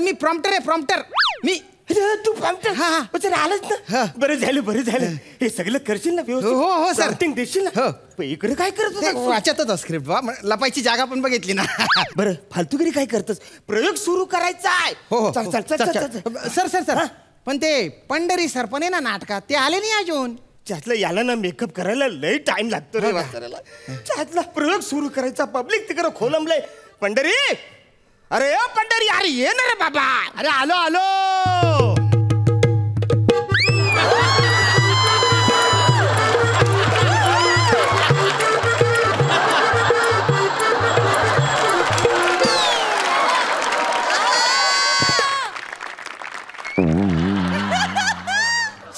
मी prompter आहे prompter मी. तू prompter आलंच ना. बरं झालं हे सगळं करशील ना व्यवस्थित. हो सर. देशील ना. इकडे काय करत होता? वाचतच स्क्रिप्ट लपायची जागा पण बघितली ना. बरं फालतूगिरी काय करतस? प्रयोग सुरू करायचा आहे. हो चल सर सर सर पण ते पंढरी सर पण आहे ना नाटकात, ते आले नाही अजून. त्यातलं याला ना मेकअप करायला लय टाइम लागतो रे वाचायला. त्यातला प्रयोग सुरू करायचा. पब्लिक तिकडं खोलंबलंय. पंढरी अरे पंढरी अरे ये ना रे बाबा. अरे आलो.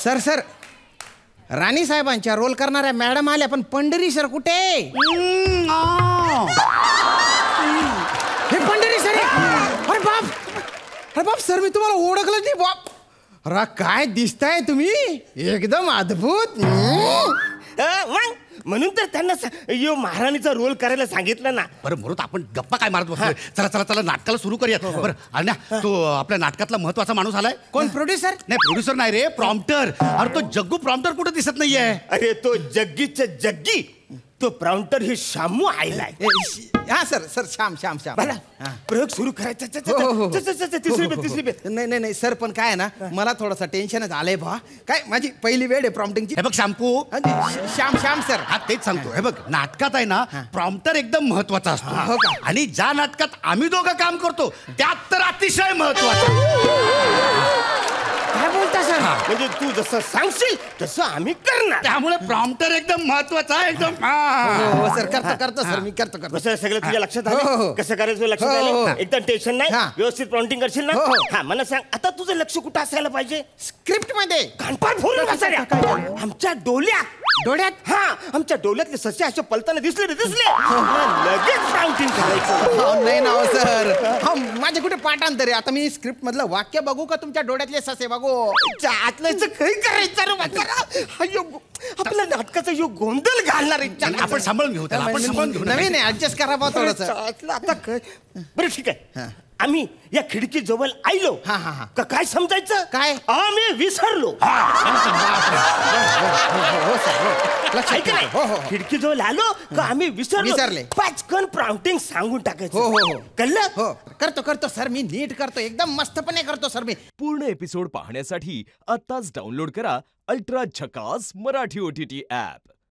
सर राणी साहेबांच्या रोल करणाऱ्या मॅडम आल्या, पण पंढरी सर कुठे? हे पंढरी सर अरे बाप सर, मी तुम्हाला ओळखलं नाही बाप. अरे काय दिसताय तुम्ही, एकदम अद्भुत. म्हणून तर त्यांना यो महाराणीचा रोल करायला सांगितलं ना. बरं म्हणून आपण गप्पा काय मारत बसलोय. चला नाटकाला सुरू करूयात. बरं अण्णा, तो आपल्या नाटकातला महत्वाचा माणूस आलाय. कोण? प्रोड्युसर? नाही प्रोड्युसर नाही रे, प्रॉम्प्टर. अरे तो जग्गू प्रॉम्प्टर कुठे दिसत नाहीये. अरे तो जग्गीच्या जग्गी, तो प्रॉम्प्टर हे शामू आयलाय. हा सर श्याम मला प्रयोग सुरू करायचा. तिसरी बेत. नाही सर, पण काय आहे ना, मला थोडासा टेन्शनच आलंय बा. काय माझी पहिली वेळ आहे प्रॉम्प्टिंगची. हे बघ शॅम्पू, श्याम सर. हा तेच सांगतो. हे बघ नाटकात आहे ना, प्रॉम्प्टर एकदम महत्वाचा असतो. आणि ज्या नाटकात आम्ही दोघं काम करतो त्यात तर अतिशय महत्वाचं. काय बोलता सर? म्हणजे तू जसं सांगशील तसं आम्ही करणार. त्यामुळे प्रॉम्प्टर एकदम महत्वाचा आहे. एकदम हो सर, करतो सर, मी करतो. कसं सगळं तुझ्या लक्षात आलं? कसं करायचं लक्षात आलं? एकदम टेन्शन नाही. व्यवस्थित प्रॉम्प्टिंग करशील ना? हा मला सांग, आता तुझं लक्ष कुठं असायला पाहिजे? स्क्रिप्ट मध्ये. कानपाट फोडून बसायला. आमच्या डोळ्यात. हा आमच्या डोळ्यातले सस्य असे पलताना दिसले लगेच प्रॉम्प्टिंग करायचं. नाही ना सर, माझे कुठे पाठांतर आहे. आता मी स्क्रिप्ट मधलं वाक्य बघू का तुमच्या डोळ्यातले ससे बघू? आतल्याचं काही करायचं रे. आपल्या नाटकाचा यो गोंधळ घालणार आहे. आपण सांभाळून घेऊ त्याला. आपण सांभाळून घेऊ. नवीन ऍडजस्ट करा बा थोडंसं. आता काय बरं ठीक आहे. आम्ही या खिडकी जवळ आयलो का काय समजायचं? काय? आम्ही विसरलो. खिडकी जवळ आलो का आम्ही विसरले. पाचकन प्रॉम्प्टिंग सांगून टाकायचं. कळलं? करतो सर, मी नीट करतो. एकदम मस्तपणे करतो सर मी. पूर्ण एपिसोड पाहण्यासाठी आताच डाउनलोड करा अल्ट्रा झकास मराठी OTT ऍप.